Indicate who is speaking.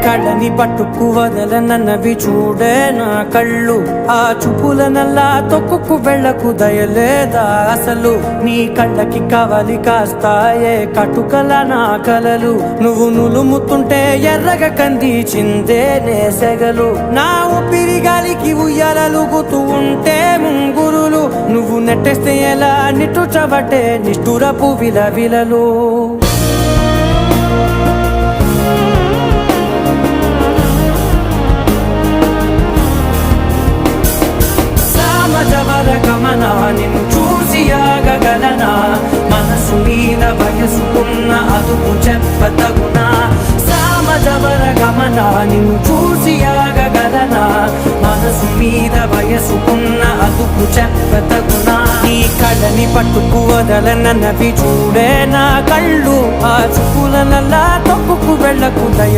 Speaker 1: కళ్ళని పట్టుకు వదలనన్నవి చూడే నా కళ్ళు, ఆ చూపులనల్లా తొక్కుకు వెళ్ళకు దయలేదా అసలు. నీ కళ్ళకి కవలి కాస్తాయే కటుకల నా కలలు, నువ్వు నులుముతుంటే ఎర్రగా కందిచిందే నేసెగలు. నా ఊపిరి గాలికి ఉయ్యాలలుగుతూ ఉంటే ముంగురులు, నువ్వు నెట్టేస్తే ఎలా నిట్టుచబట్టే నిష్ఠురపు విలవిలలు. గమనా నిన్ను చూసి ఆగగలనా, మనసు మీద వయసుకున్న అదుపు చెప్పతగునా. సామజవర గమనా నిన్ను చూసి ఆగగలనా, మనసు మీద వయసుకున్న అదుపు చెప్పతగునా. నీ కళ్ళని పట్టుకు వదలనన్నవి చూడే నా కళ్ళు, ఆ చూపులనల్లా తొక్కుకు వెళ్ళకు దయ